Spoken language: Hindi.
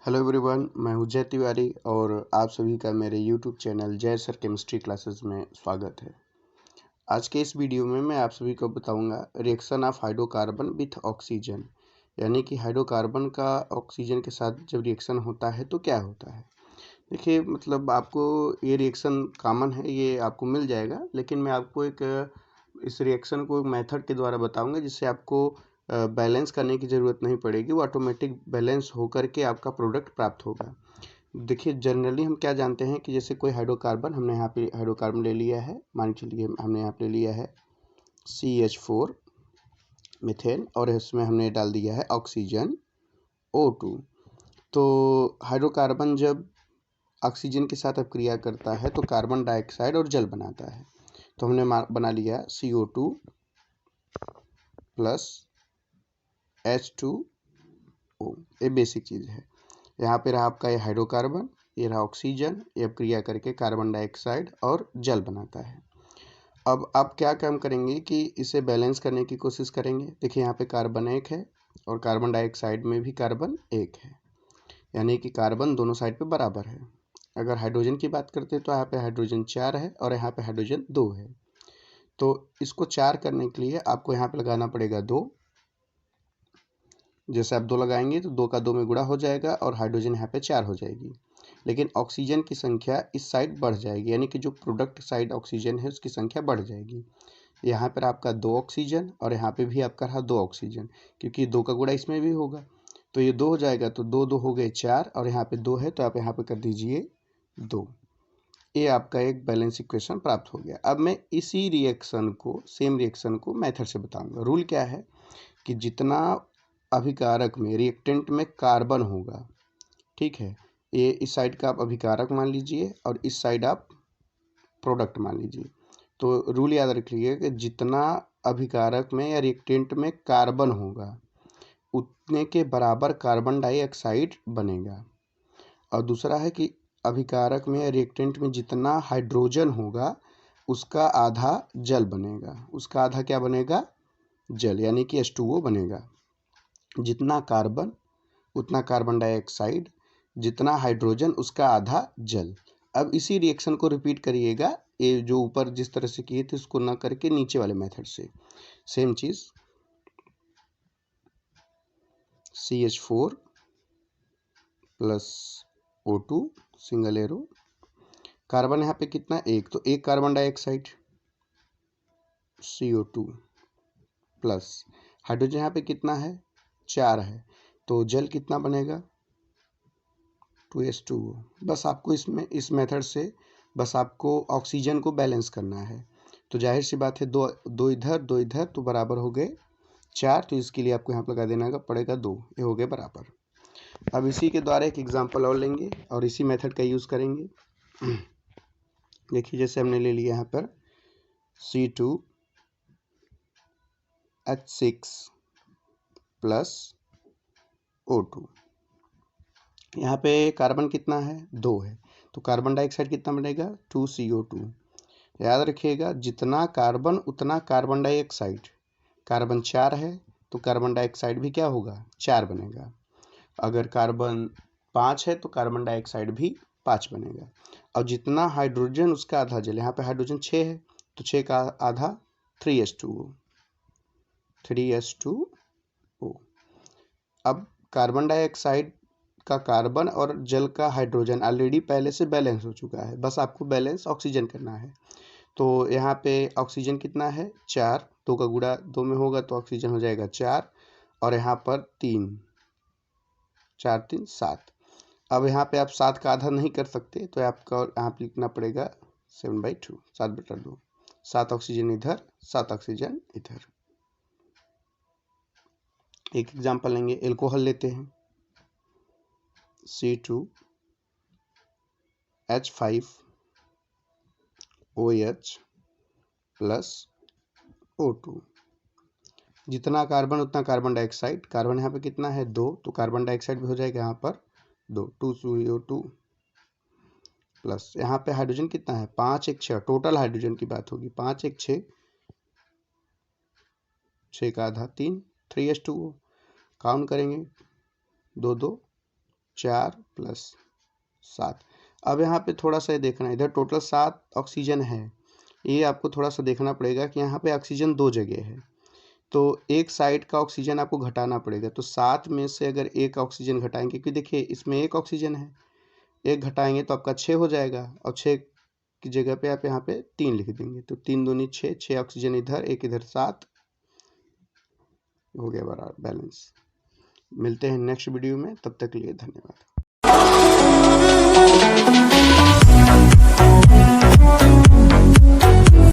हेलो एवरीवन, मैं हूं जय तिवारी और आप सभी का मेरे यूट्यूब चैनल जय सर केमिस्ट्री क्लासेस में स्वागत है। आज के इस वीडियो में मैं आप सभी को बताऊंगा reaction of hydrocarbon with oxygen, यानी कि हाइड्रोकार्बन का ऑक्सीजन के साथ जब रिएक्शन होता है तो क्या होता है। देखिए, मतलब आपको ये रिएक्शन कॉमन है, ये आपको मिल जाएगा, लेकिन मैं आपको इस रिएक्शन को एक मेथड के द्वारा बताऊंगा जिससे आपको बैलेंस करने की ज़रूरत नहीं पड़ेगी। वो ऑटोमेटिक बैलेंस होकर के आपका प्रोडक्ट प्राप्त होगा। देखिए, जनरली हम क्या जानते हैं कि जैसे कोई हाइड्रोकार्बन, हमने यहाँ पे हाइड्रोकार्बन ले लिया है, मान चलिए हमने यहाँ पे ले लिया है CH4 मीथेन और इसमें हमने डाल दिया है ऑक्सीजन O2। तो हाइड्रोकार्बन जब ऑक्सीजन के साथ अब क्रिया करता है तो कार्बन डाइऑक्साइड और जल बनाता है। तो हमने बना लिया CO2 प्लस H2O। ये बेसिक चीज़ है। यहाँ पे रहा आपका ये हाइड्रोकार्बन, ये रहा ऑक्सीजन, ये अब क्रिया करके कार्बन डाइऑक्साइड और जल बनाता है। अब आप क्या काम करेंगे कि इसे बैलेंस करने की कोशिश करेंगे। देखिए, यहाँ पे कार्बन 1 है और कार्बन डाइऑक्साइड में भी कार्बन 1 है, यानी कि कार्बन दोनों साइड पे बराबर है। अगर हाइड्रोजन की बात करते हैं तो यहाँ पे हाइड्रोजन 4 है और यहाँ पे हाइड्रोजन 2 है। तो इसको 4 करने के लिए आपको यहाँ पे लगाना पड़ेगा 2। जैसे आप 2 लगाएंगे तो 2 का 2 में गुणा हो जाएगा और हाइड्रोजन यहाँ पे 4 हो जाएगी। लेकिन ऑक्सीजन की संख्या इस साइड बढ़ जाएगी, यानी कि जो प्रोडक्ट साइड ऑक्सीजन है उसकी संख्या बढ़ जाएगी। यहाँ पर आपका 2 ऑक्सीजन और यहाँ पे भी आपका रहा 2 ऑक्सीजन, क्योंकि 2 का गुणा इसमें भी होगा। तो ये 2 हो जाएगा, तो 2 2 हो गए 4 और यहाँ पे 2 है तो आप यहाँ पे कर दीजिए 2। ये आपका एक बैलेंस इक्वेशन प्राप्त हो गया। अब मैं इसी रिएक्शन को, सेम रिएक्शन को मेथड से बताऊंगा। रूल क्या है कि जितना अभिकारक में, रिएक्टेंट में कार्बन होगा, ठीक है, ये इस साइड का आप अभिकारक मान लीजिए और इस साइड आप प्रोडक्ट मान लीजिए। तो रूल याद रखिए कि जितना अभिकारक में या रिएक्टेंट में कार्बन होगा उतने के बराबर कार्बन डाइऑक्साइड बनेगा। और दूसरा है कि अभिकारक में या रिएक्टेंट में जितना हाइड्रोजन होगा उसका आधा जल बनेगा। उसका आधा क्या बनेगा? जल, यानी कि H2O बनेगा। जितना कार्बन उतना कार्बन डाइऑक्साइड, जितना हाइड्रोजन उसका आधा जल। अब इसी रिएक्शन को रिपीट करिएगा, ये जो ऊपर जिस तरह से किए थे उसको ना करके नीचे वाले मेथड से सेम चीज। CH4 plus O2 single arrow, carbon यहाँ पे कितना? 1, तो 1 carbon dioxide CO2 plus hydrogen यहाँ पे कितना है? 4 है, तो जल कितना बनेगा? 2H2O। बस आपको इसमें इस मेथड से बस आपको ऑक्सीजन को बैलेंस करना है। तो जाहिर सी बात है, दो इधर तो बराबर हो गए 4, तो इसके लिए आपको यहाँ पर लगा देना पड़ेगा 2, ये हो गए बराबर। अब इसी के द्वारा एक एग्जांपल और लेंगे और इसी मेथड का यूज़ करेंगे। देखिए, जैसे हमने ले लिया यहाँ पर C2H6 प्लस O2। यहाँ पे कार्बन कितना है? 2 है, तो कार्बन डाइऑक्साइड कितना बनेगा? 2CO2। याद रखिएगा, जितना कार्बन उतना कार्बन डाइऑक्साइड। कार्बन 4 है तो कार्बन डाइऑक्साइड भी क्या होगा? 4 बनेगा। अगर कार्बन 5 है तो कार्बन डाइऑक्साइड भी 5 बनेगा। और जितना हाइड्रोजन उसका आधा जल। यहाँ पे हाइड्रोजन 6 है तो 6 का आधा 3H2O। अब कार्बन डाइऑक्साइड का कार्बन और जल का हाइड्रोजन ऑलरेडी पहले से बैलेंस हो चुका है, बस आपको बैलेंस ऑक्सीजन करना है। तो यहाँ पे ऑक्सीजन कितना है? 4, 2 का गुणा 2 में होगा तो ऑक्सीजन हो जाएगा 4 और यहाँ पर 3, 4 3 7। अब यहाँ पे आप 7 का आधा नहीं कर सकते तो आपका यहाँ पे लिखना पड़ेगा 7/2, 7/2। 7 ऑक्सीजन इधर, 7 ऑक्सीजन इधर। एक एग्जांपल लेंगे, एल्कोहल लेते हैं। C2H5OH plus O2। जितना कार्बन उतना कार्बन डाइऑक्साइड। कार्बन यहाँ पे कितना है? 2, तो कार्बन डाइऑक्साइड भी हो जाएगा यहाँ पर 2, 2CO2 प्लस यहाँ पे हाइड्रोजन कितना है? 5 1 6। टोटल हाइड्रोजन की बात होगी। 5 1 6, 6 का आधा 3, 3H2O। काउंट करेंगे 2 2 4 प्लस 7। अब यहाँ पे थोड़ा सा देखना है, इधर टोटल 7 ऑक्सीजन है, ये आपको थोड़ा सा देखना पड़ेगा कि यहाँ पे ऑक्सीजन 2 जगह है, तो एक साइड का ऑक्सीजन आपको घटाना पड़ेगा। तो 7 में से अगर एक ऑक्सीजन घटाएंगे, क्योंकि देखिए इसमें एक ऑक्सीजन है, एक घटाएंगे तो आपका 6 हो जाएगा, और 6 की जगह पे आप यहाँ पे 3 लिख देंगे, तो 3 दूनी 6, 6 ऑक्सीजन इधर, एक इधर, 7 हो गया बराबर बैलेंस। मिलते हैं नेक्स्ट वीडियो में, तब तक के लिए धन्यवाद।